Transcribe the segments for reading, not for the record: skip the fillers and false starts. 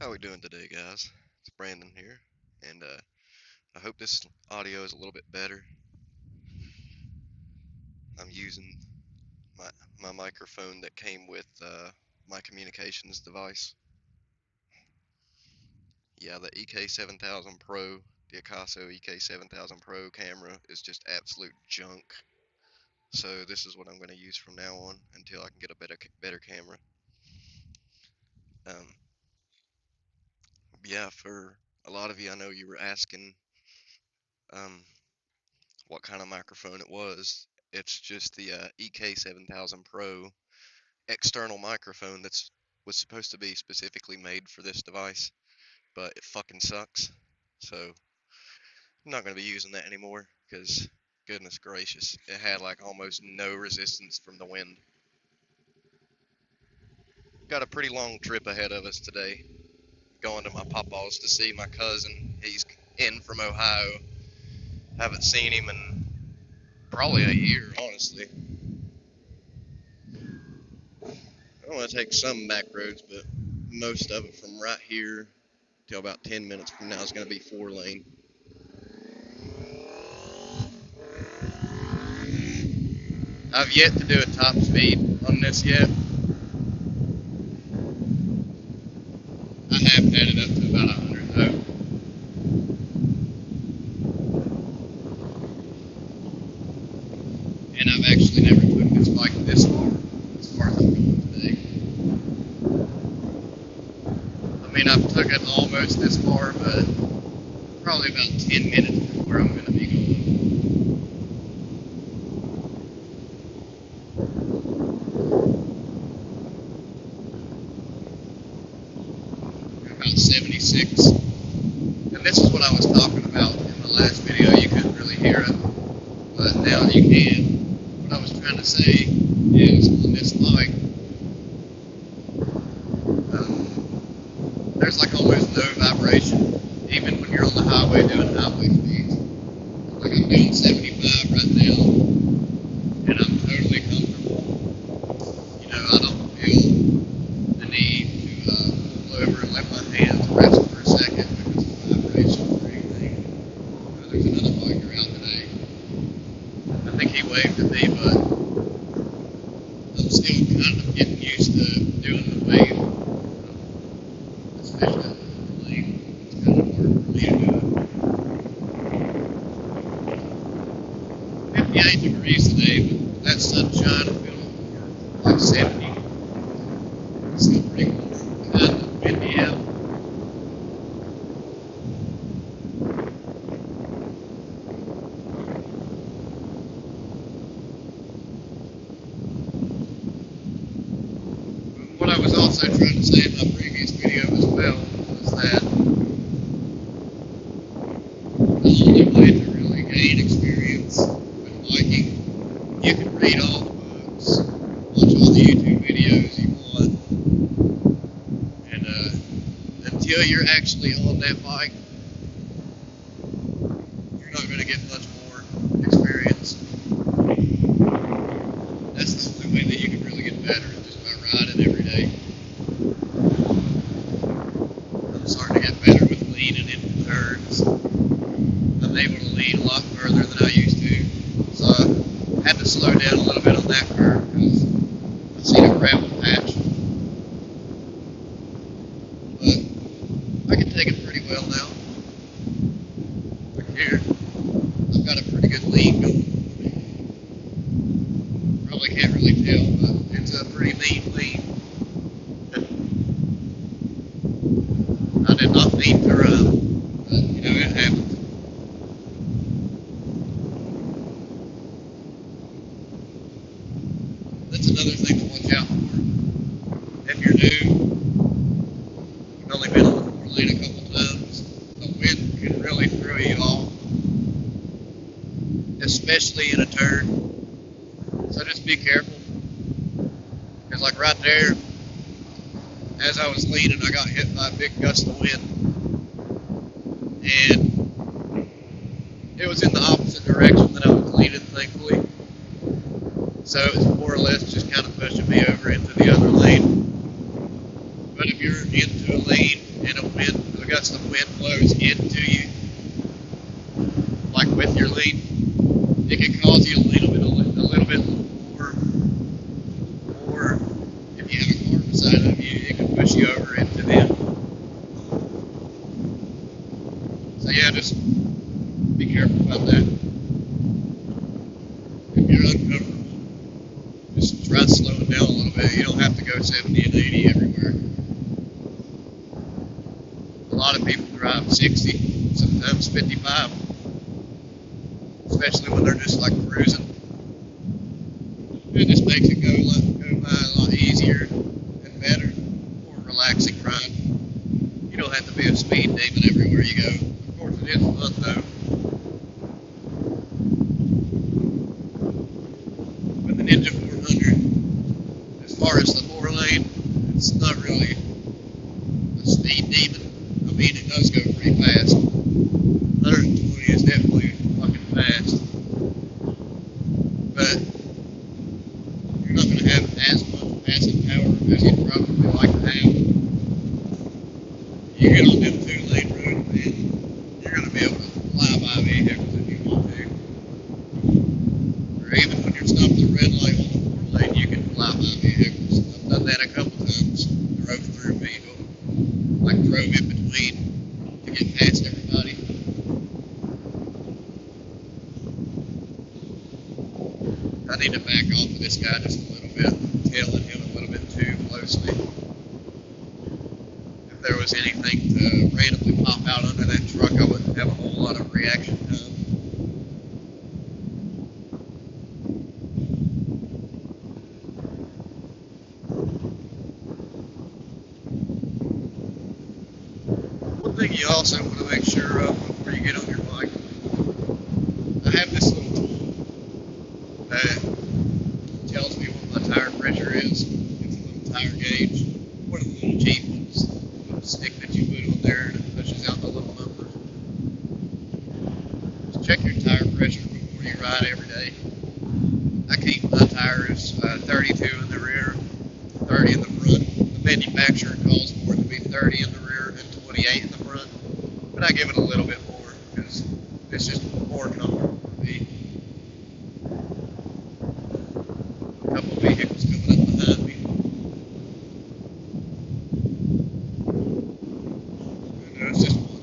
How we doing today, guys? It's Brandon here, and I hope this audio is a little bit better. I'm using my my microphone that came with my communications device. Yeah, the EK7000 Pro, the Akaso EK7000 Pro camera is just absolute junk. So this is what I'm going to use from now on until I can get a better camera. Um, yeah, for a lot of you, I know you were asking um, what kind of microphone it was. It's just the EK7000 Pro external microphone that's was supposed to be specifically made for this device, but it fucking sucks. So I'm not going to be using that anymore because goodness gracious, it had like almost no resistance from the wind. Got a pretty long trip ahead of us today. Going to my pawpaws to see my cousin. He's in from Ohio. Haven't seen him in probably a year, honestly. I'm going to take some back roads, but most of it from right here till about 10 minutes from now is going to be 4-lane. I've yet to do a top speed on this yet. I have had it up to about 100 though. And I've actually never took this bike this far as I'm going today. I mean, I've took it almost this far, but probably about 10 minutes from where I'm going to be going. About 76. And this is what I was talking about in the last video. You couldn't really hear it, but now you can. What I was trying to say is on this bike, there's like almost no vibration, even when you're on the highway doing highway speeds. Like I'm doing 75 right now, and I'm totally comfortable. You know, I don't feel the need to pull over and let my hands rest for a second because of vibrations or anything. There's another biker out today. I think he waved at me, but I'm still kind of getting used to doing the wave, especially in the lane. It's kind of hard for me to do it. 58 degrees today, but that sunshine, I'm feeling more like 70. It's still pretty warm, kind of windy out. What I was also trying to say in my previous video as well was that the only way to really gain experience with biking, you can read all the books, watch all the YouTube videos you want, and until you're actually on that bike, you're not going to get much more experience. That's the only way that you can really get better, is just by riding every day. I'm starting to get better with leaning into turns. I'm able to lean a lot further than I used to. So I had to slow down a little bit on that curve because I seen a gravel patch. But I can take it pretty well now. Look here. I've got a pretty good lean going. Probably can't really tell, but it's a pretty neat lean. I did not mean to run, but you know, it happens. That's another thing to watch out for. If you're new, you've only been on the 4-lane a couple times, the wind can really throw you off, especially in a turn. So just be careful. Because like right there, as I was leaning, I got hit by a big gust of wind. And it was in the opposite direction that I was leaning, thankfully. So it was more or less just kind of pushing me over into the other lane. But if you're into a lane and a gust of wind blows into you, like with your lean, it can cause you a little bit more, or if you have a car beside of you, it can push you over into them. So yeah, just be careful about that. If you're uncomfortable, just try slowing down a little bit. You don't have to go 70 and 80 everywhere. A lot of people drive 60, sometimes 55, especially when they're just like cruising. It just makes it go by a lot easier and better, more relaxing ride. You don't have to be a speed demon everywhere you go. Of course, it is fun though. With the Ninja 400, as far as the 4-lane, it's not really a speed demon. I mean, it does go pretty fast. 120 is definitely fucking fast. But you're not going to have as much passing power as you'd probably like to have. You get on them 2-lane roads, man, you're going to be able to fly by vehicles if you want to. Or even when you're stopped at the red light on the 4-lane, you can fly by vehicles. I've done that a couple times. Drove through a vehicle, like drove in between to get past everybody. I need to back off of this guy just a little bit, tailing him a little bit too closely. If there was anything to randomly pop out under that truck, I wouldn't have a whole lot of reaction time. One thing you also want to make sure of before you get on your bike, I have this little tool that tells me what my tire pressure is. It's a little tire gauge, one of the little cheap ones, a little stick that you put on there and it pushes out the little numbers. Just check your tire pressure before you ride every day. I keep my tires 32 in the rear, 30 in the front. The manufacturer calls for it to be 30 in the rear and 28 in the front, but I give it a little bit more because it's just more comfortable for me. A couple vehicles coming up behind me. No, it's just one.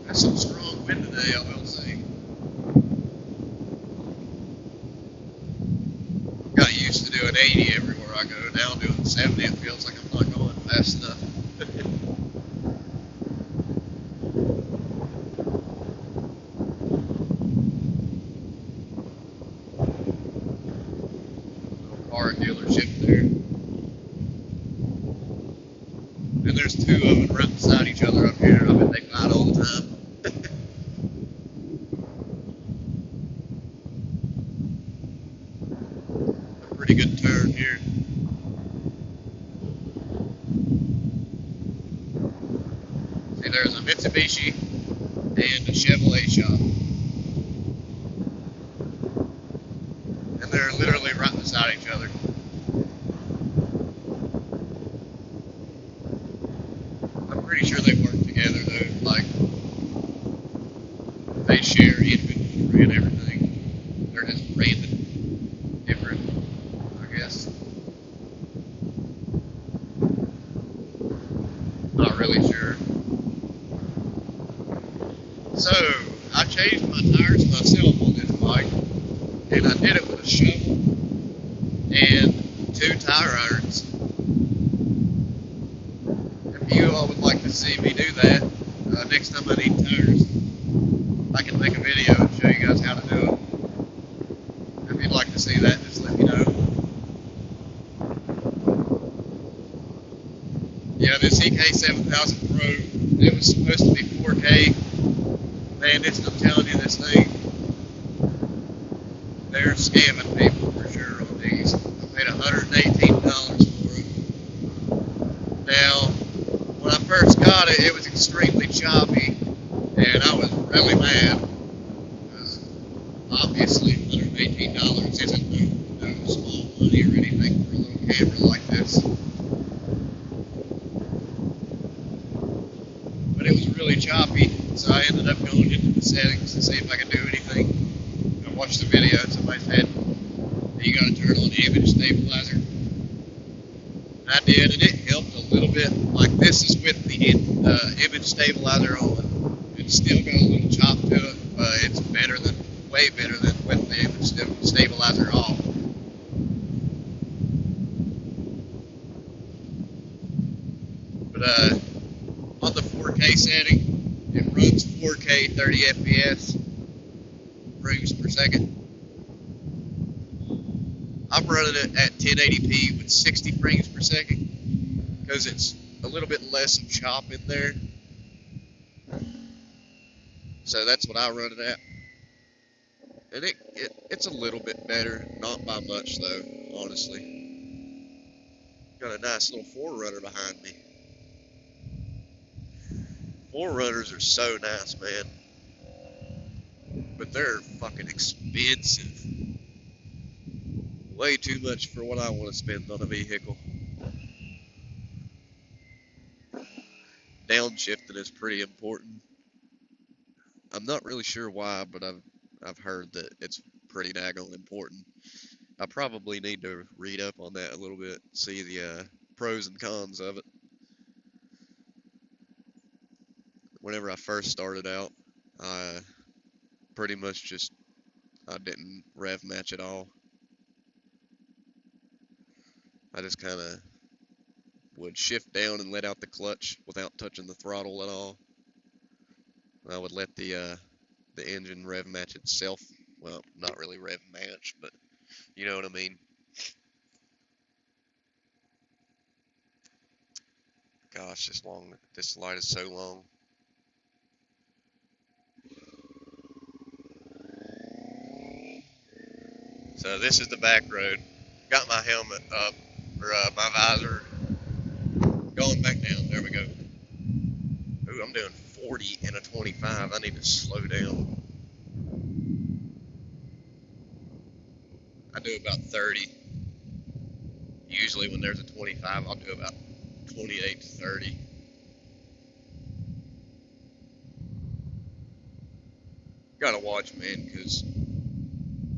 There's some strong wind today, I will say. Got used to doing 80 everywhere I go. Now doing 70, it feels like I'm not going fast enough. Car dealership there. And there's two of them right beside each other up here. I bet they fight all the time. A pretty good turn here. See, there's a Mitsubishi and a Chevrolet shop. And they're literally right beside each other. I'm pretty sure they work together though, like they share inventory and everything. They're just branded different, I guess. Not really sure. So, I changed my tires myself on this bike, and I did it with a shovel and 2 tire irons. If you all would like to see me do that, next time I need tires, I can make a video and show you guys how to do it. If you'd like to see that, just let me know. Yeah, this EK7000 Pro, it was supposed to be 4K. Man, I'm telling you, this thing, they're scamming people for sure on these. I paid $118 for it. Now, when I first got it, it was extremely choppy, and I was really mad, because obviously $118 isn't no small money or anything. for a little camera like this. But it was really choppy, so I ended up going into the settings to see if I could do anything. I watched the video and somebody said, you gotta turn on the image stabilizer. I did, and it helped a little bit. Like this is with the image stabilizer on. It's still got a little chop to it, but it's way better than with the image stabilizer off. But on the 4K setting, it runs 4K 30 FPS frames per second. I'm running it at 1080p with 60 frames per second because it's a little bit less of chop in there. So that's what I run it at. And it's a little bit better, not by much though, honestly. Got a nice little 4Runner behind me. 4Runners are so nice, man. But they're fucking expensive. Way too much for what I want to spend on a vehicle. Downshifting is pretty important. I'm not really sure why, but I've heard that it's pretty daggone important. I probably need to read up on that a little bit, see the pros and cons of it. Whenever I first started out, I pretty much I didn't rev match at all. I just kind of would shift down and let out the clutch without touching the throttle at all. I would let the engine rev match itself. Well, not really rev match, but you know what I mean. Gosh, this light is so long. So this is the back road. Got my helmet up, or my visor going back down. There we go. Ooh, I'm doing 40 and a 25. I need to slow down. I do about 30. Usually when there's a 25, I'll do about 28 to 30. Gotta watch, man, because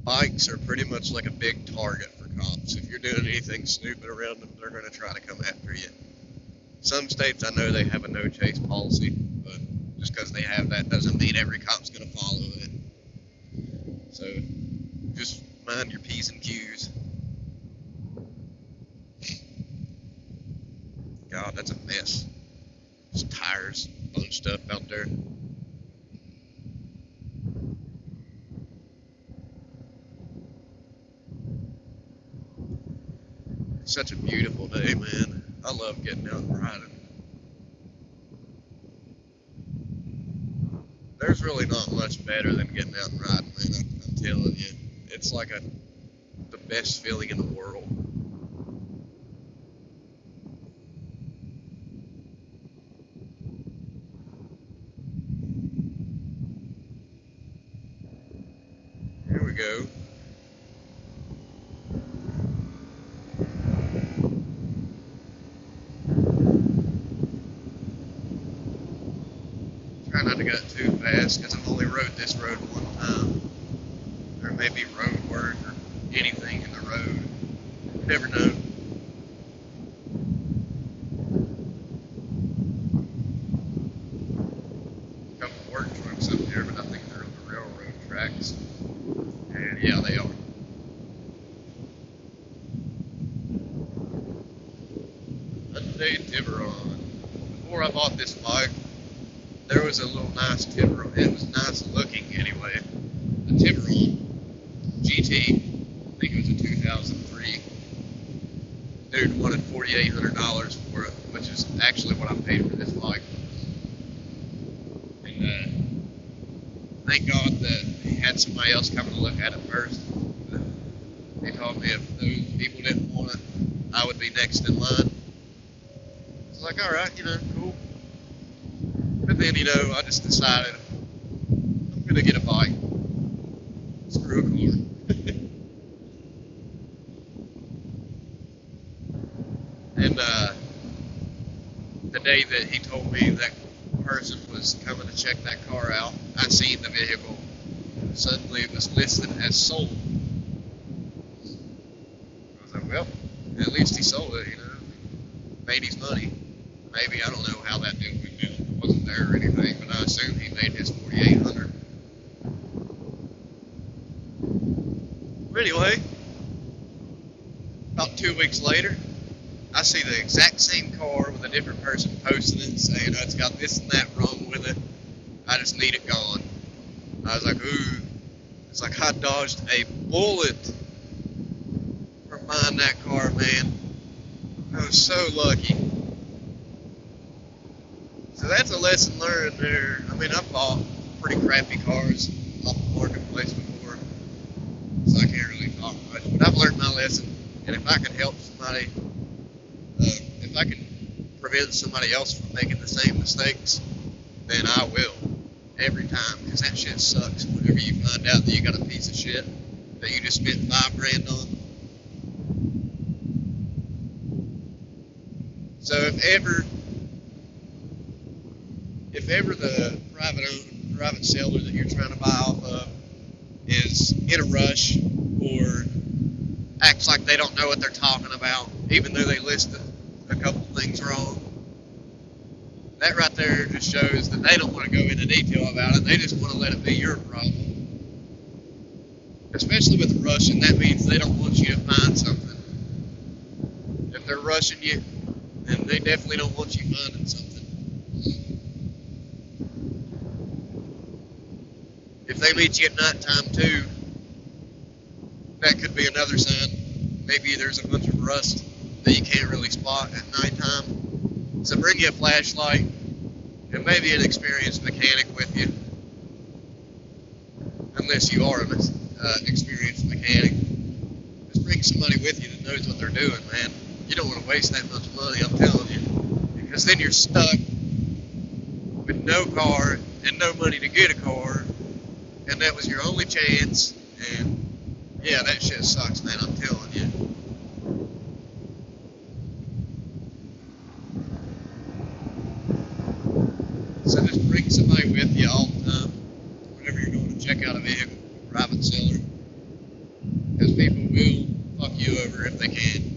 bikes are pretty much like a big target for cops. If you're doing anything stupid around them, they're going to try to come after you. Some states, I know they have a no chase policy, but just because they have that doesn't mean every cop's going to follow it. So just mind your P's and Q's. God, that's a mess. Just tires bunched up out there. It's such a beautiful day, man. I love getting out and riding. There's really not much better than getting out and riding, man. I'm telling you. It's like the best feeling in the world. Here we go. Try not to go too fast because I've only rode this road one time. There may be road work or anything in the road. You never know. A couple of work trucks up here, but I think they're on the railroad tracks. And yeah, they are. Hyundai Tiburon. Before I bought this bike, there was a little nice Tiburon. It was nice looking anyway. The Tiburon GT. I think it was a 2003. Dude wanted $4,800 for it, which is actually what I paid for this bike. And thank God that he had somebody else come to look at it first. He told me if those people didn't want it, I would be next in line. It's like, alright, cool. But then, I just decided I'm gonna get a bike. Screw a car. And the day that he told me that person was coming to check that car out, I seen the vehicle. Suddenly it was listed as sold. I was like, well, at least he sold it, you know. Made his money. Maybe, I don't know how that deal went down. I wasn't there or anything, but I assume he made his $4,800. But anyway, about 2 weeks later, I see the exact same car with a different person posting it, saying, oh, it's got this and that wrong with it. I just need it gone. I was like, ooh. It's like I dodged a bullet from buying that car, man. I was so lucky. So that's a lesson learned there. I mean, I've bought pretty crappy cars off the marketplace before, so I can't really talk much. But I've learned my lesson, and if I can help somebody, if I can prevent somebody else from making the same mistakes, then I will. Every time, because that shit sucks whenever you find out that you got a piece of shit that you just spent $5,000 on. So if ever the private seller that you're trying to buy off of is in a rush or acts like they don't know what they're talking about, even though they listed a couple things wrong, that right there just shows that they don't want to go into detail about it. They just want to let it be your problem. Especially with rushing, that means they don't want you to find something. If they're rushing you, then they definitely don't want you finding something. If they meet you at nighttime too, that could be another sign. Maybe there's a bunch of rust that you can't really spot at nighttime. So bring you a flashlight and maybe an experienced mechanic with you, unless you are an experienced mechanic. Just bring somebody with you that knows what they're doing, man. You don't want to waste that much money, I'm telling you, because then you're stuck with no car and no money to get a car, and that was your only chance, and yeah, that shit sucks, man, I'm telling you. So just bring somebody with you all the time, whenever you're going to check out a vehicle, private seller, because people will fuck you over if they can.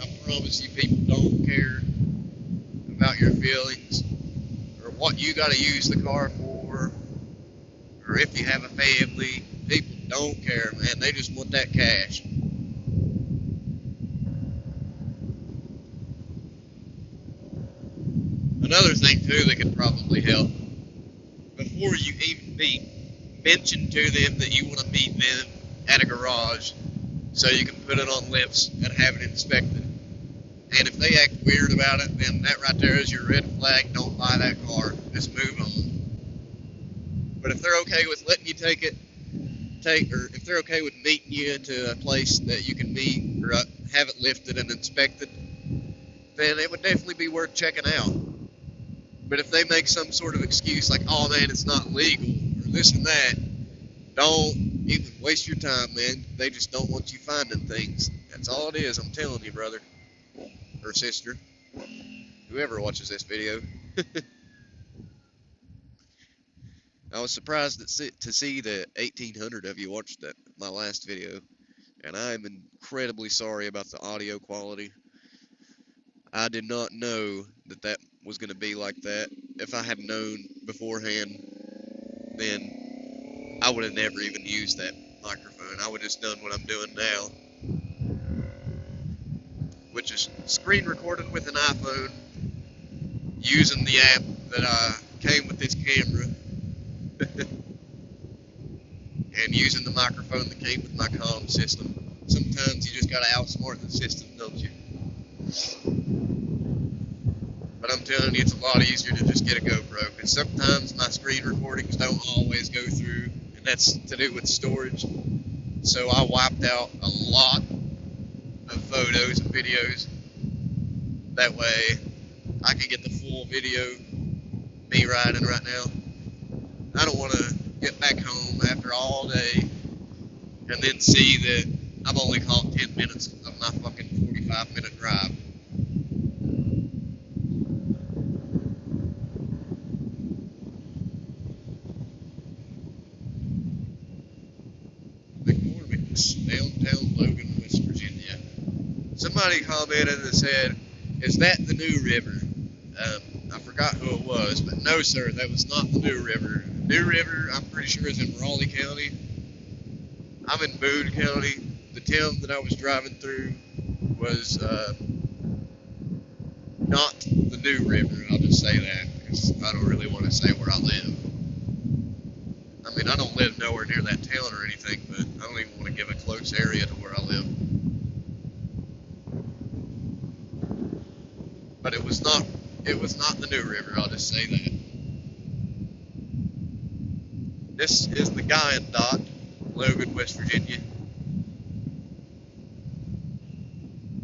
I promise you, people don't care about your feelings or what you got to use the car for, or if you have a family. People don't care, man. They just want that cash. Another thing too that could probably help, before you even meet, mention to them that you want to meet them at a garage so you can put it on lifts and have it inspected. And if they act weird about it, then that right there is your red flag. Don't buy that car. Just move on. But if they're okay with letting you or if they're okay with meeting you to a place that you can meet or have it lifted and inspected, then it would definitely be worth checking out. But if they make some sort of excuse like, oh man, it's not legal, or this and that, don't even waste your time, man. They just don't want you finding things. That's all it is, I'm telling you, brother or sister, whoever watches this video. I was surprised to see that 1,800 of you watched my last video, and I am incredibly sorry about the audio quality. I did not know that was going to be like that. If I had known beforehand, then I would have never even used that microphone. I would have just done what I'm doing now, which is screen recording with an iPhone, using the app that came with this camera, and using the microphone that came with my comm system. Sometimes you just gotta outsmart the system, don't you? But I'm telling you, it's a lot easier to just get a GoPro, because sometimes my screen recordings don't always go through, and that's to do with storage. So I wiped out a lot of photos and videos. That way I can get the full video, me riding right now. I don't want to get back home after all day and then see that I've only caught 10 minutes of my fucking 45-minute somebody commented and said, "Is that the New River?" I forgot who it was, but no, sir, that was not the New River. New River, I'm pretty sure, is in Raleigh County. I'm in Boone County. The town that I was driving through was not the New River. I'll just say that because I don't really want to say where I live. I mean, I don't live nowhere near that town or anything, but I don't even want to give a close area to where I live. But it was not the New River, I'll just say that. This is the Guy and Dot, Logan, West Virginia.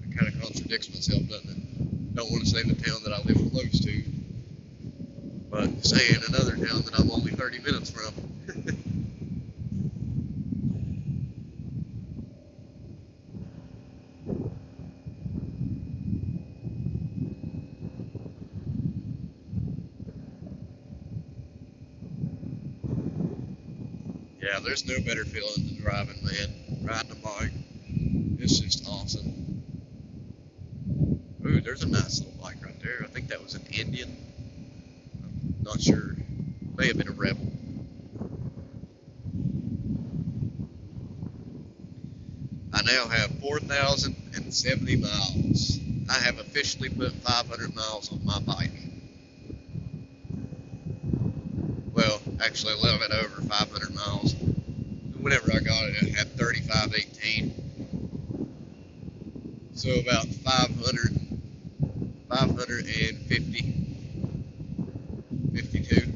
It kind of contradicts myself, doesn't it? Don't want to say the town that I live close to, but saying another town that I'm only 30 minutes from. Yeah, there's no better feeling than driving, man. Riding a bike. It's just awesome. Ooh, there's a nice little bike right there. I think that was an Indian. I'm not sure. May have been a Rebel. I now have 4,070 miles. I have officially put 500 miles on my bike. Well, actually a little bit over 500 miles. Whenever I got it, it had 3518. So about 550, 52.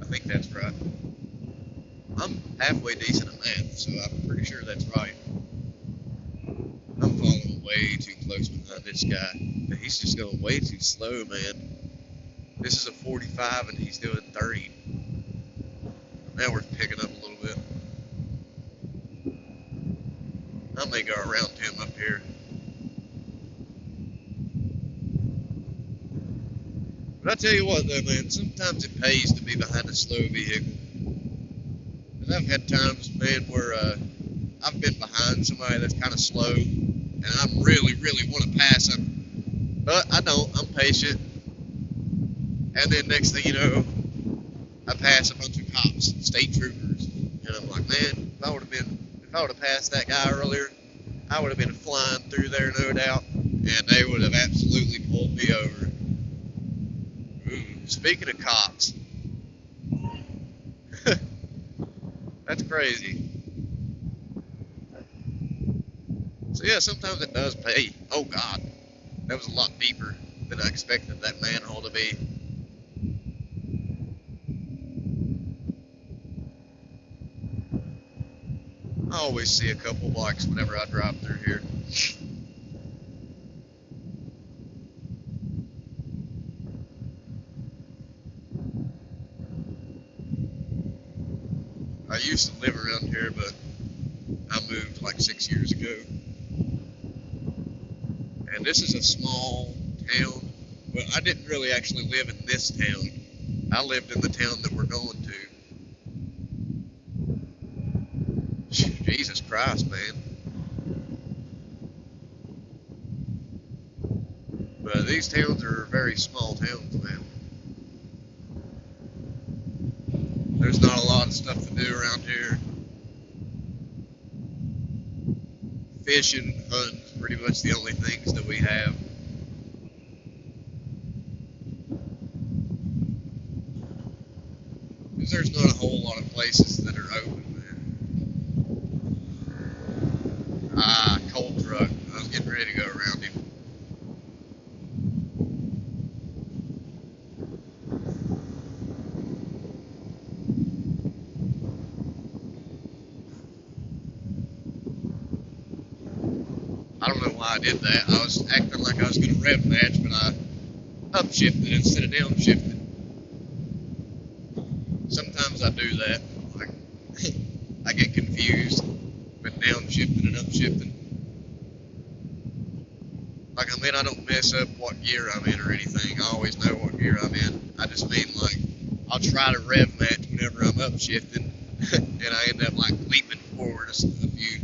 I think that's right. I'm halfway decent at math, so I'm pretty sure that's right. I'm following way too close behind this guy. But he's just going way too slow, man. This is a 45 and he's doing 30. Now we're picking up a little bit. I may go around him up here. But I tell you what though, man, sometimes it pays to be behind a slow vehicle. And I've had times, man, where I've been behind somebody that's kind of slow, and I really want to pass them, but I don't. I'm patient. And then next thing you know, I pass a bunch of cops, state troopers, and I'm like, man, if I would have passed that guy earlier, I would have been flying through there, no doubt, and they would have absolutely pulled me over. Ooh, speaking of cops, that's crazy. So yeah, sometimes it does pay. Oh God, that was a lot deeper than I expected that manhole to be. I always see a couple bikes whenever I drive through here. I used to live around here, but I moved like 6 years ago. And this is a small town. Well, I didn't really actually live in this town. I lived in the town that we're going to. Jesus Christ, man. But these towns are very small towns, man. There's not a lot of stuff to do around here. Fishing and hunting is pretty much the only things that we have. Because there's not a whole lot of places that are open, man. Cold truck. I was getting ready to go around him. I don't know why I did that. I was acting like I was going to rev match, but I upshifted instead of downshifted. Sometimes I do that. Like, I get confused with downshifting and upshifting. Like, I mean, I don't mess up what gear I'm in or anything. I always know what gear I'm in. I just mean, like, I'll try to rev match whenever I'm upshifting, and I end up, like, leaping forward a few.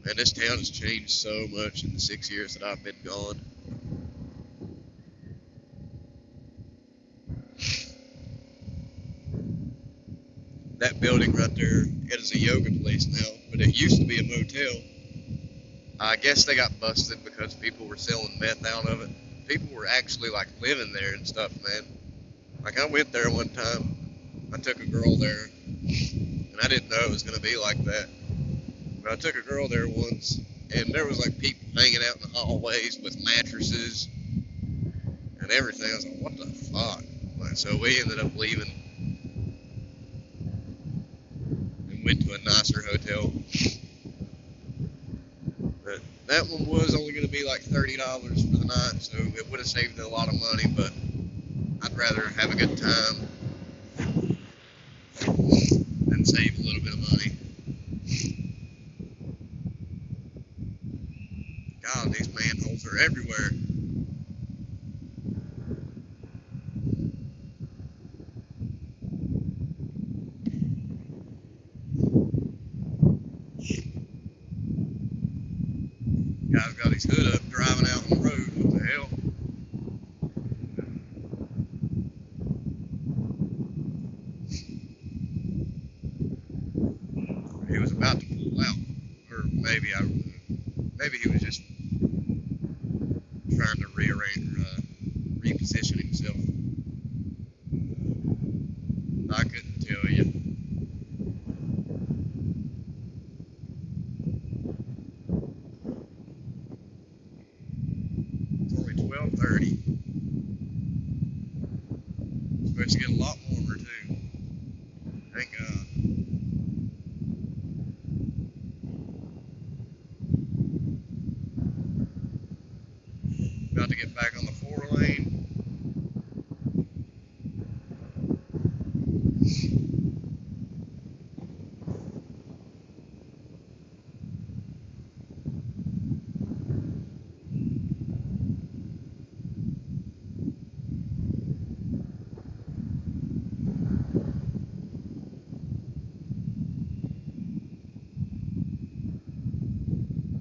Man, this town has changed so much in the 6 years that I've been gone. That building right there, it is a yoga place now, but it used to be a motel. I guess they got busted because people were selling meth out of it. People were actually like living there and stuff, man. Like I went there one time. I took a girl there, and I didn't know it was gonna be like that. But I took a girl there once, and there was like people hanging out in the hallways with mattresses and everything. I was like, what the fuck? Like, so we ended up leaving and went to a nicer hotel. But that one was only going to be like $30 for the night, so it would have saved a lot of money, but I'd rather have a good time than save a little bit of money. God, these manholes are everywhere. Guy's got his hood up, driving out on the road. What the hell? He was about to pull out, or maybe he was just trying to reposition himself. I couldn't tell you. It's only 12:30. It's supposed to get a lot warmer too. Thank God. About to get back on the 4-lane.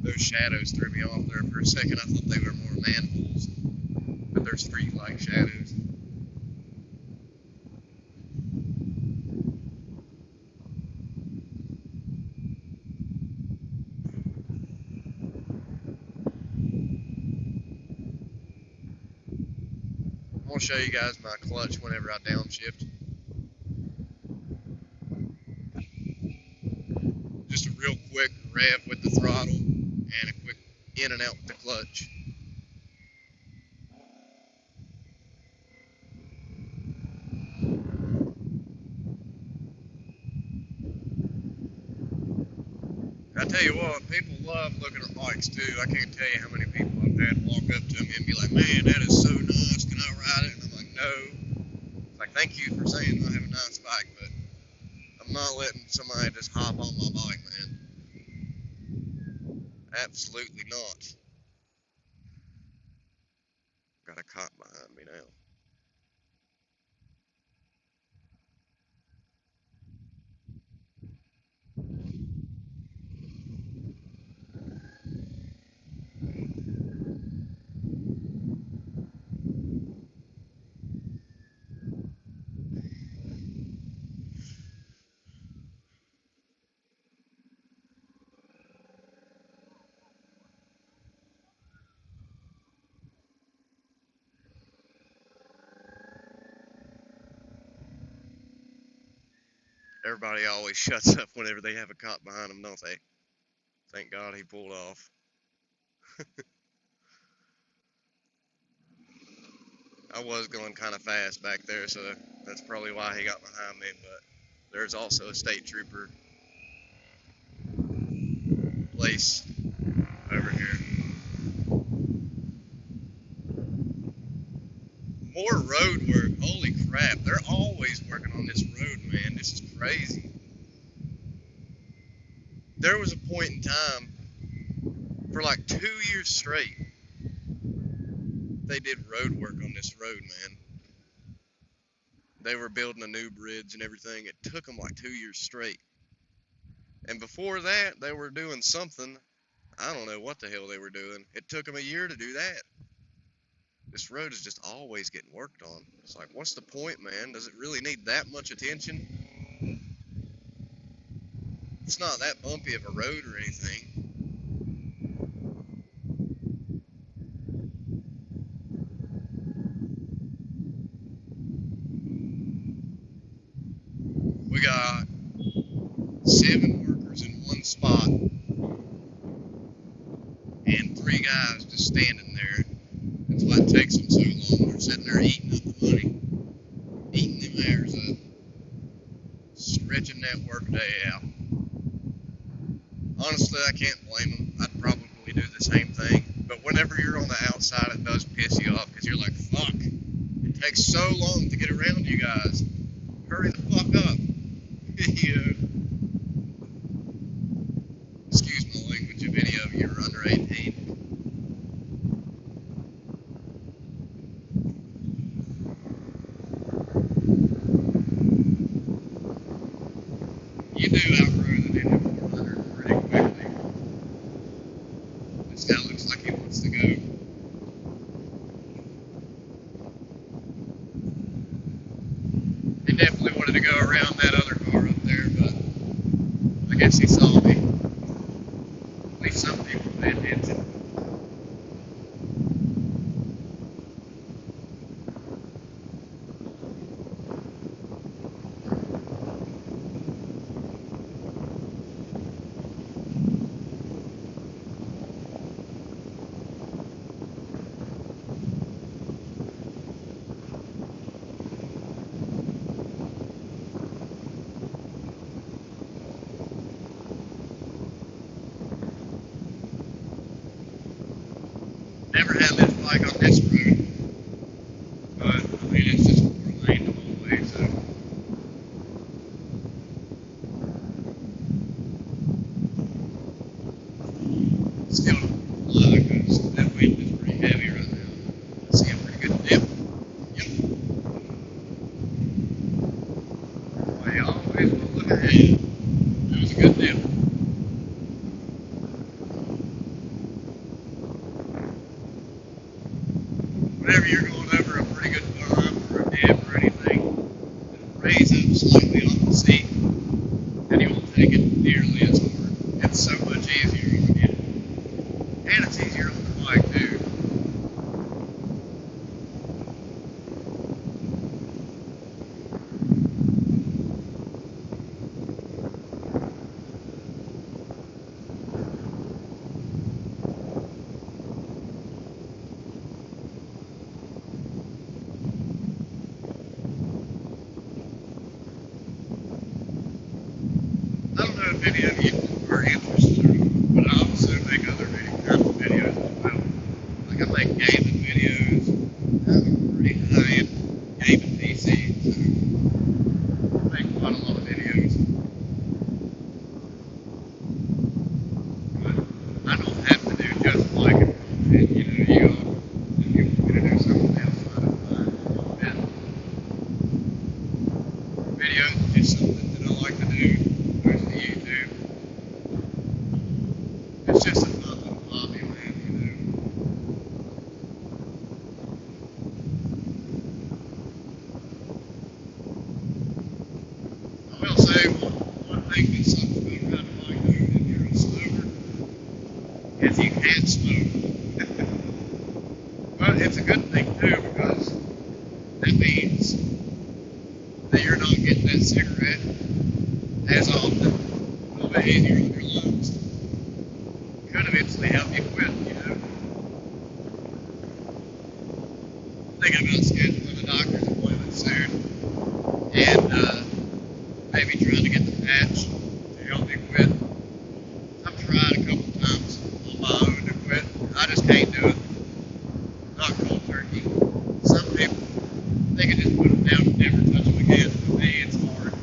Those shadows threw me off there for a second. I thought they were more manholes, but they're street-like shadows. I'm going to show you guys my clutch whenever I downshift. Just a real quick rev with the throttle and a quick in and out with the clutch. I tell you what, people love looking at bikes too. I can't tell you how many people I've had walk up to me and be like, man, that is so nice, can I ride it? And I'm like, no. It's like, thank you for saying I have a nice bike, but I'm not letting somebody just hop on my bike, man. Absolutely not. Got a cop behind me now. Everybody always shuts up whenever they have a cop behind them, don't they? Thank God he pulled off. I was going kind of fast back there, so that's probably why he got behind me, but there's also a state trooper place over here. More road work. Holy crap. They're always working on this road, man. This is crazy. There was a point in time for like 2 years straight they did road work on this road, man. They were building a new bridge and everything. It took them like 2 years straight. And before that, they were doing something. I don't know what the hell they were doing. It took them a year to do that. This road is just always getting worked on. It's like, what's the point, man? Does it really need that much attention? It's not that bumpy of a road or anything. We got 7 workers in one spot and 3 guys just standing there. That's why it takes them so long. They're sitting there eating up the money, eating them hours up, stretching that work day out. Honestly, I can't blame them. I'd probably do the same thing. But whenever you're on the outside, it does piss you off because you're like, fuck, it takes so long to get around you guys. Hurry the fuck up. Yeah. Excuse my language of any of you are under 18. You do outgrow the Ninja 400 pretty quickly. This guy looks like he wants to go. He definitely wanted to go around that other car up there, but I guess he saw me. At least some people pay attention. Never had this bike on this road, but I mean it's just 4-lane the whole way, so still a lot because that wind is pretty heavy right now. I see a pretty good dip. Yep. I always will look ahead. That was a good dip. Whenever you're going over a pretty good bump or a dip or anything, it'll raise up slightly off the seat, and you won't take it nearly as hard. It's so much easier on you. And it's easier on the bike, too. I don't know if any of you are interested or not, but I also make other videos as well. Like I make gaming videos. I have a pretty high-end gaming PC, so I make quite a lot of videos. But I don't have to do just like content, you know, if you want me to do something else, I don't mind. Videos is just something that I like to do. YouTube. It's just a fun little hobby, man, you know. I will say one thing that sucks about riding a bike though, if you're a smoker, is you can't smoke. But it's a good thing too because that means that you're not getting that cigarette as often. A little bit easier on your lungs. Could eventually help you quit, you know. Thinking about scheduling a doctor's appointment soon and maybe trying to get the patch to help me quit. I've tried a couple times on my own to quit. I just can't do it. Not cold turkey. Some people, they can just put them down and never touch them again. For me, it's hard.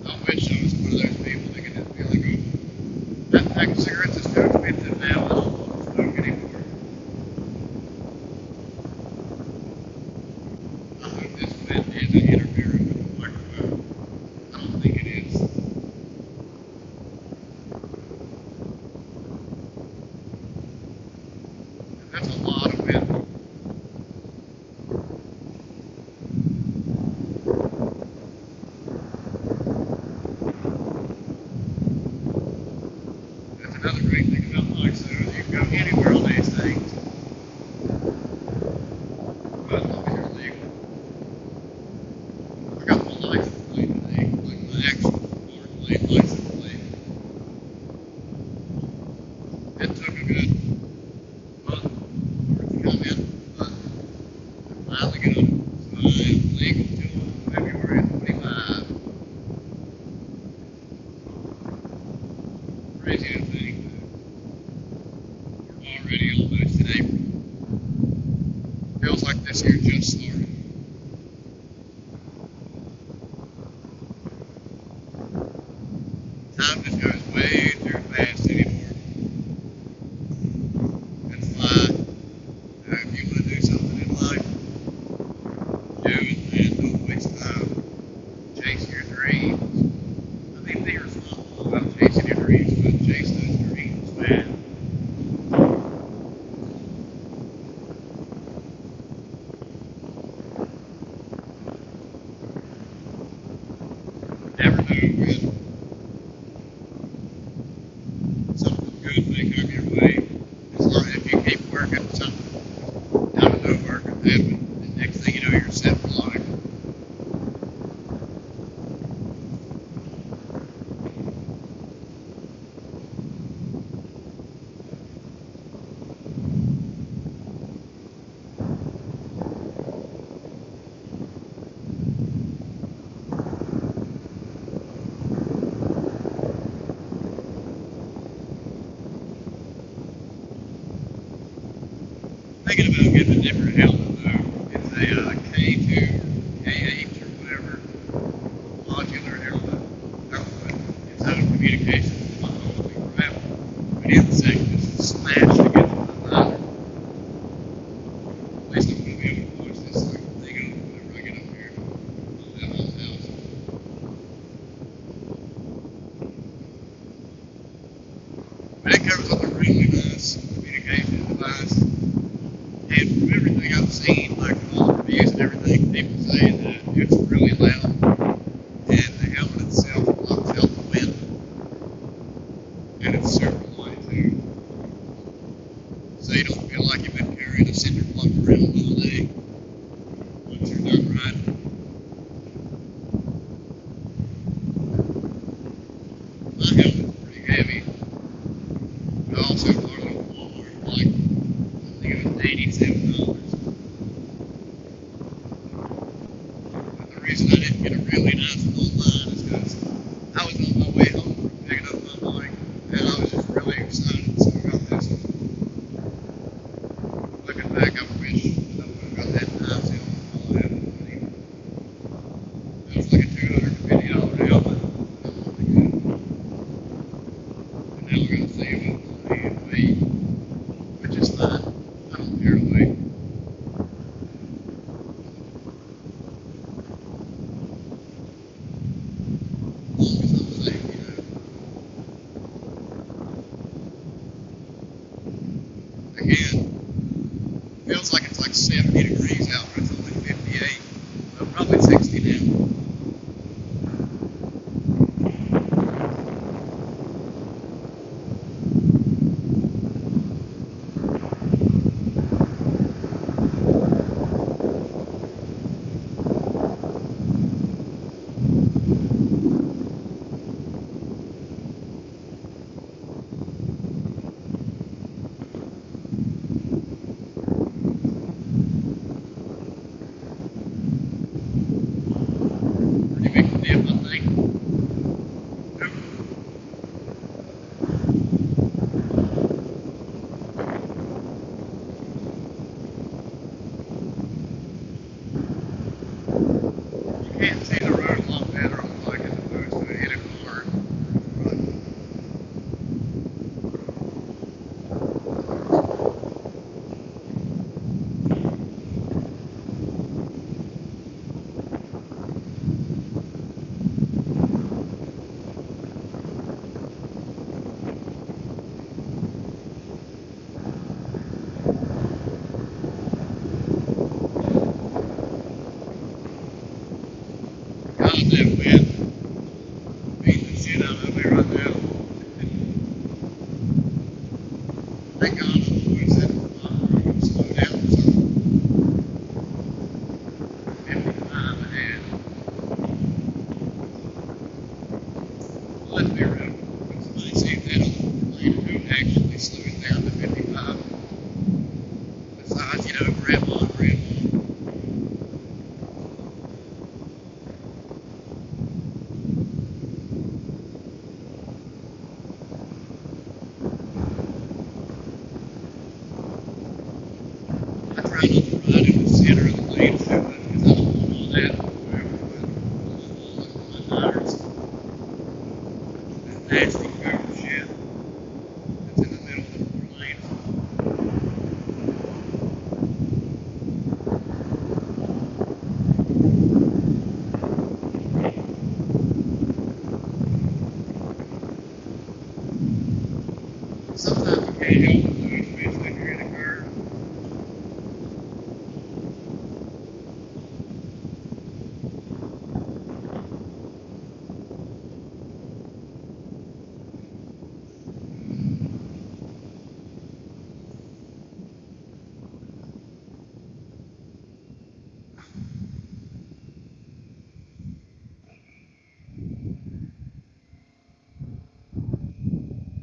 I wish I was one of those people that could just be like, oh, that pack of cigarettes wind. That's another great thing about bikes, though, is you can go anywhere on these things. But as long as you're legal. I got my license plate today, like my actual motorplane license plate. It took a good month for it to come in, but I finally got it. So I am legal till February of 25. Crazy to think that we're already almost in April. Feels like this year just started. Time just goes way too fast anymore. That's why, if you want to do something in life, do it, man. Don't waste time. Chase your dreams. I mean, be responsible about chasing your dreams, but chase those dreams, man. Never know when something good may come your way. As long as you keep working, something out of nowhere can happen. And next thing you know, you're set for life. Thinking about getting a different helmet though. It's a K2 or KH or whatever modular helmet. It's out of communication with my home gravel. But in the second, just smash against my visor. At least I'm going to be able to watch this thing up whenever I get up here. I'll have my house. But it comes with a really nice communication device. And from everything I've seen, like all the reviews and everything, people say that it's really loud, and the helmet itself blocks out the wind, and it's super light too. So you don't feel like you've been carrying a cinder block around all day once you're done riding. My helmet's pretty heavy. I also bought it at Walmart for like, I think it was $87. But the reason I didn't get a really nice one online is because I was on my way home from picking up my bike, and I was just really excited, so I got this one. Looking back, I wish I would have got that nice helmet while I had the money. That was like a $250 helmet. I wanted to get. And now we're going to save up money and wait, which is fine. I don't care to wait. As long as I'm safe, you know. Again, feels like it's like 70 degrees out, but it's only 58. Well, probably 60 now. Pretty big dip, I think. You can't see the road a lot better on the bike as opposed to it hitting hard. with, you know, grandma and grandma. I try not to ride in the center of the lane too much because I don't want all that whoever my tires. That nasty food shit that's in the middle of the four lanes. Sometimes you can't help it though, especially if you're in a curve.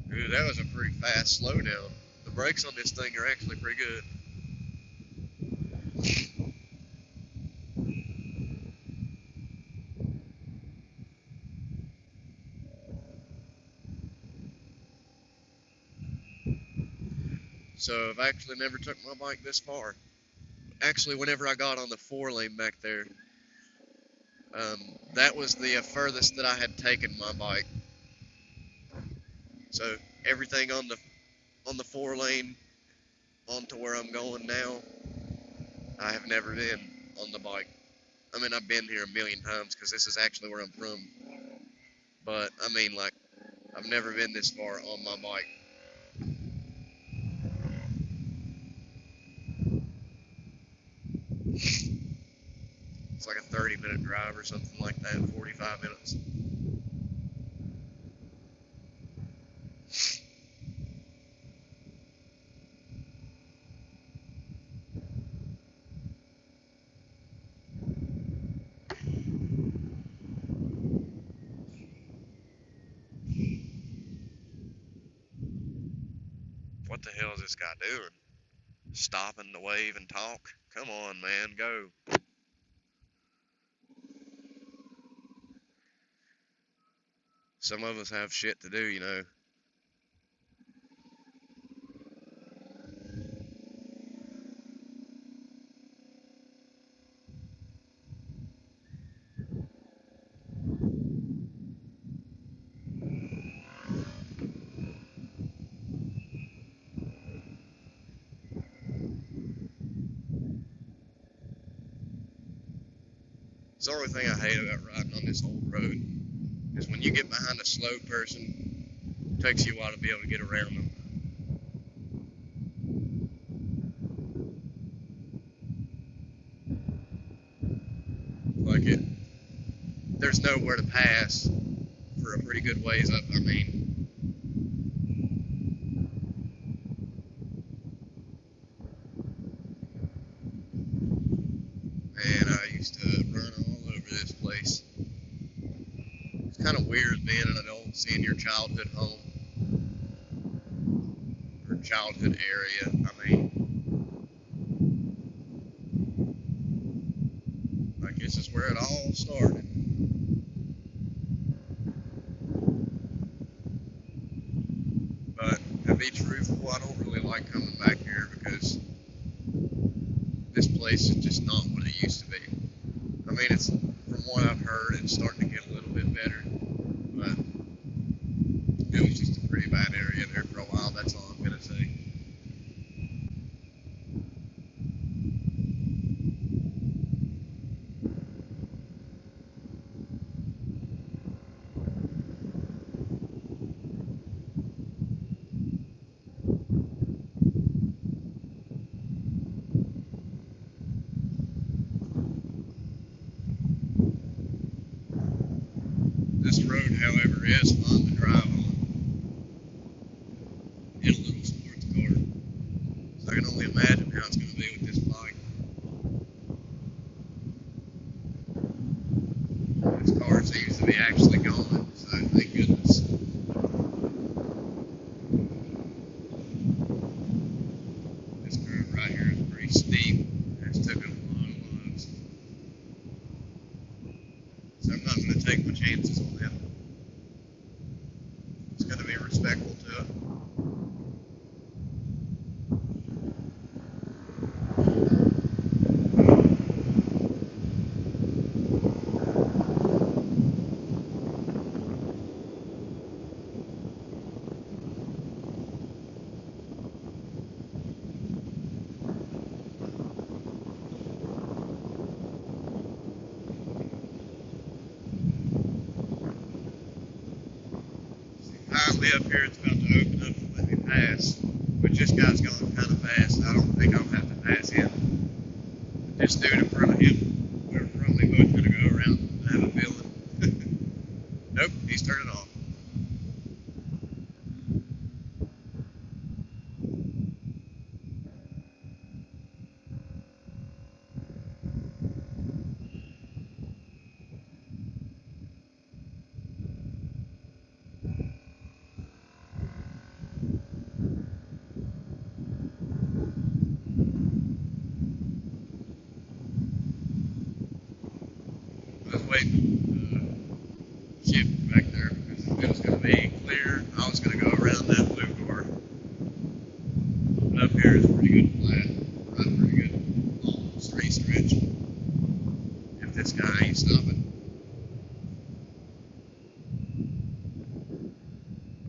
Dude, that was a pretty fast slowdown. The brakes on this thing are actually pretty good. So I've actually never took my bike this far. Actually, whenever I got on the four lane back there, that was the furthest that I had taken my bike. So everything on the four lane onto where I'm going now, I have never been on the bike. I mean, I've been here a million times because this is actually where I'm from. But I mean, like, I've never been this far on my bike. It's like a 30-minute drive or something like that, 45 minutes. What the hell is this guy doing? Stopping to wave and talk? Come on, man, go. Some of us have shit to do, you know. It's the only thing I hate about riding on this old road is when you get behind a slow person, it takes you a while to be able to get around them. Like it, there's nowhere to pass for a pretty good ways up. I mean, man, I used to run all over this place. It's kind of weird being in an old senior childhood home or childhood area. I mean, I guess it's where it all started. But to be truthful, I don't really like coming back here because this place is just not what it used to be. I mean, it's from what I've heard, it's starting to get a little bit better, but it was just a pretty bad area there for a while. That's all I'm gonna say. This road, however, is fun to drive on in a little sports car. So I can only imagine how it's going to be with this bike. This car seems to be actually going, so thank goodness. This curve right here is pretty pretty steep. It's taken a lot of loads. So I'm not going to take my chances on that. Just got to be respectful to it. Finally up here, it's about to open up and let me pass. But this guy's going kind of fast. I don't think I'll have to pass him. This dude in front of him, we're probably both going to go around. I have a feeling. Nope, he's turning off. I was waiting shift back there because it was going to be clear. I was going to go around that blue door. But up here is pretty good flat. Run pretty good long straight stretch. If this guy ain't stopping.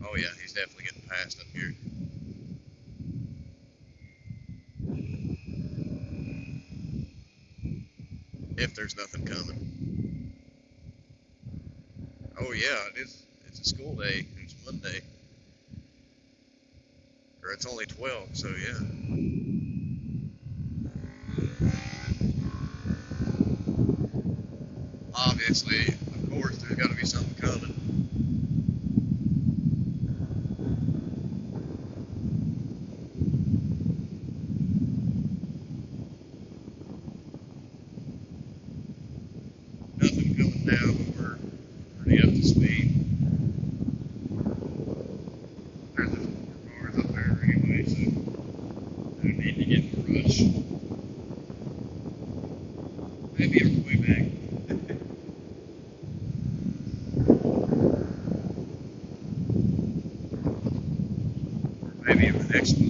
Oh yeah, he's definitely getting passed up here. If there's nothing coming. Oh yeah, it is. It's a school day. It's Monday. Or it's only 12, so yeah. Obviously, of course, there's got to be something coming. Nothing coming now, but we're pretty up to speed. There's just more cars up there anyway, so no need to get in a rush. Maybe on the way back. Maybe in the next spot.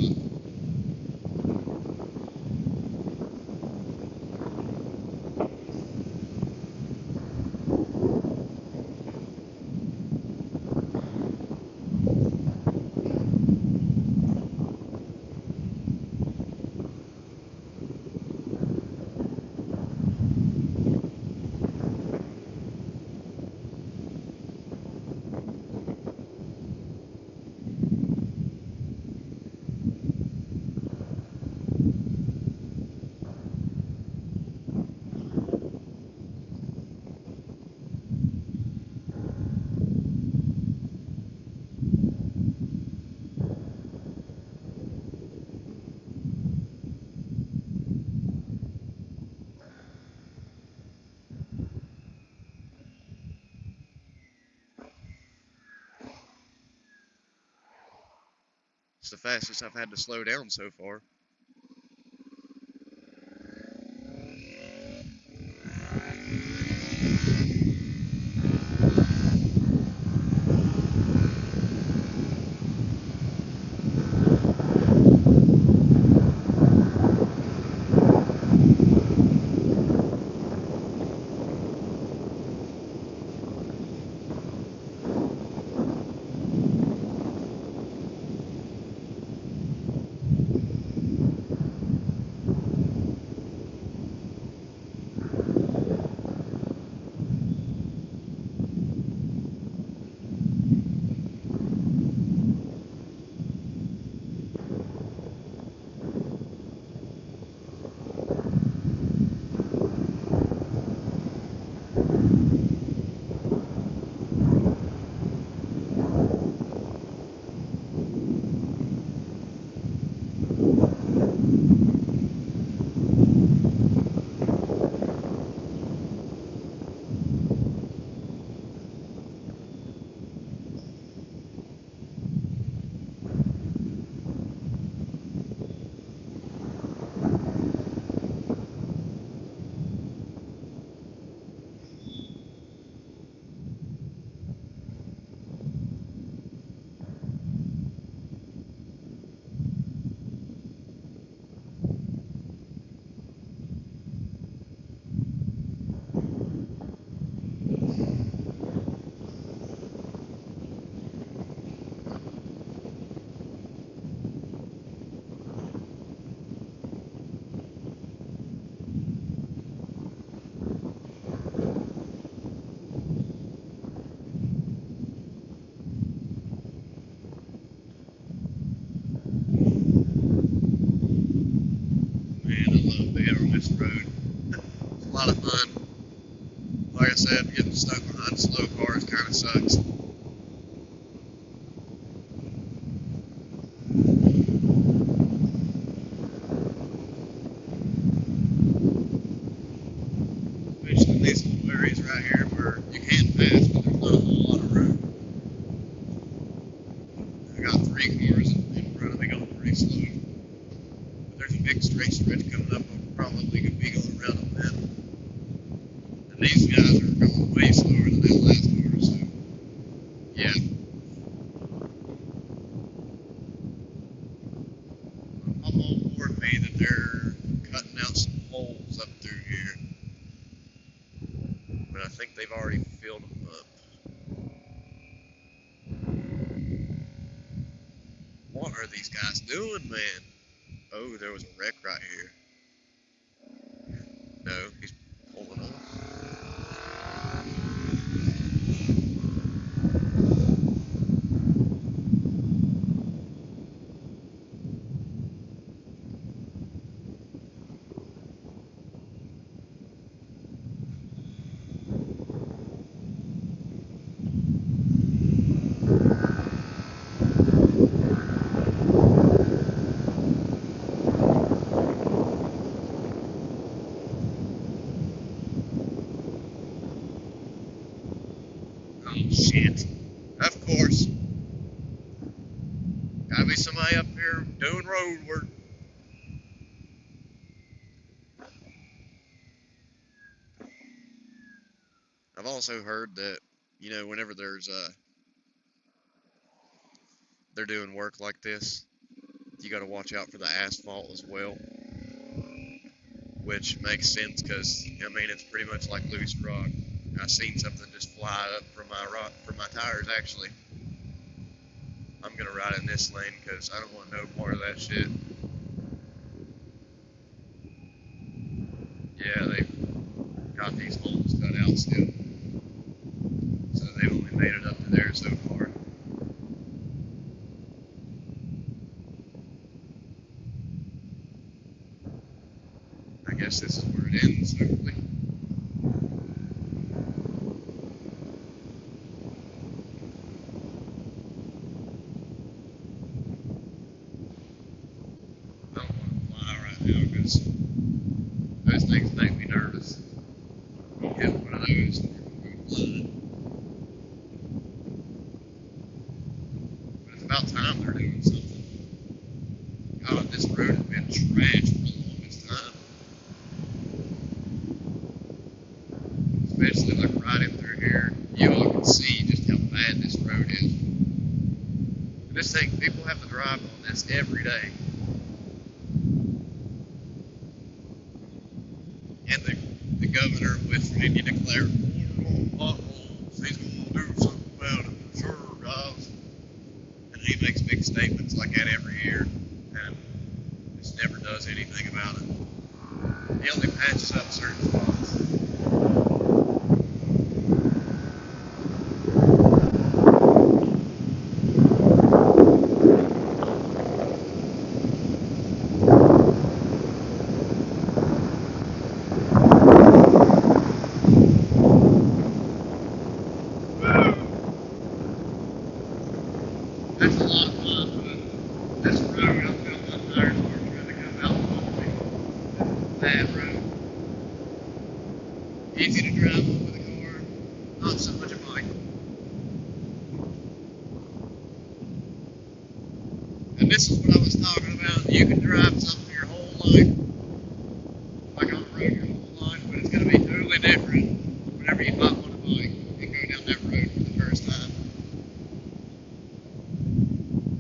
It's the fastest I've had to slow down so far. this road. It's a lot of fun. Like I said, getting stuck behind slow cars kind of sucks. Especially in these little areas right here where you can pass, but there's not a whole lot of room. I got 3 cars in front of me going pretty slow. But there's a big straight stretch coming up. I'm probably going to be going around on that. And these guys are going way slower than that last car, so yeah. I'm on board me that they're cutting out some holes up through here. But I think they've already filled them up. What are these guys doing, man? Oh, there was a wreck right here. No, he's pulling off. Oh, shit. Of course. Gotta be somebody up here doing road work. I've also heard that, whenever they're doing work like this, you gotta watch out for the asphalt as well. Which makes sense because, it's pretty much like loose rock. I seen something just fly up from my tires, actually. I'm gonna ride in this lane because I don't want no part of that shit. Yeah, they've got these holes cut out still. So they've only made it up to there so far. I guess this is where it ends, hopefully. I don't want to fly right now because those things make me nervous. You hit one of those and you're going to go flying. But it's about time they're doing something. God, this road has been trashed for the longest time. Especially like riding through here, you all can see just how bad this road is. And this thing, people have to drive on this every day. And the governor of West Virginia declared war on potholes. He's going to do something about it for sure, guys. And he makes big statements like that every year, and just never does anything about it. He only patches up certain spots. That's a lot of fun, but this road, I'm feeling my tires are trying to come out on me. Bad road. Easy to drive on with a car, not so much a bike. And this is what I was talking about. You can drive something your whole life, like on the road your whole life, but it's going to be totally different whenever you hop on a bike and go down that road for the first time.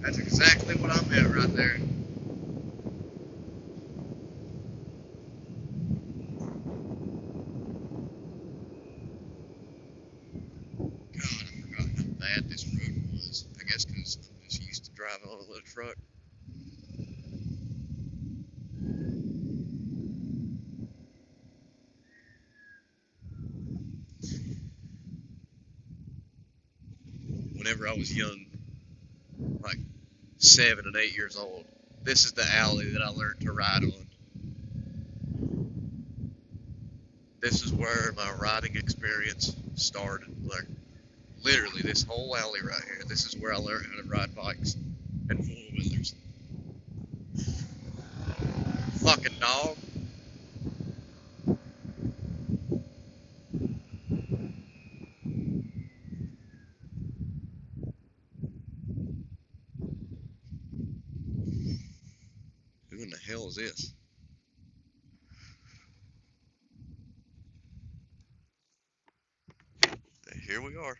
That's exactly what I meant right there. God, I forgot how bad this road was. I guess because I'm just used to driving on a little truck. Whenever I was young, like 7 and 8 years old, this is the alley that I learned to ride on. This is where my riding experience started. Like literally, this whole alley right here. This is where I learned how to ride bikes and four wheelers. Fucking dog. Who in the hell is this? Here we are.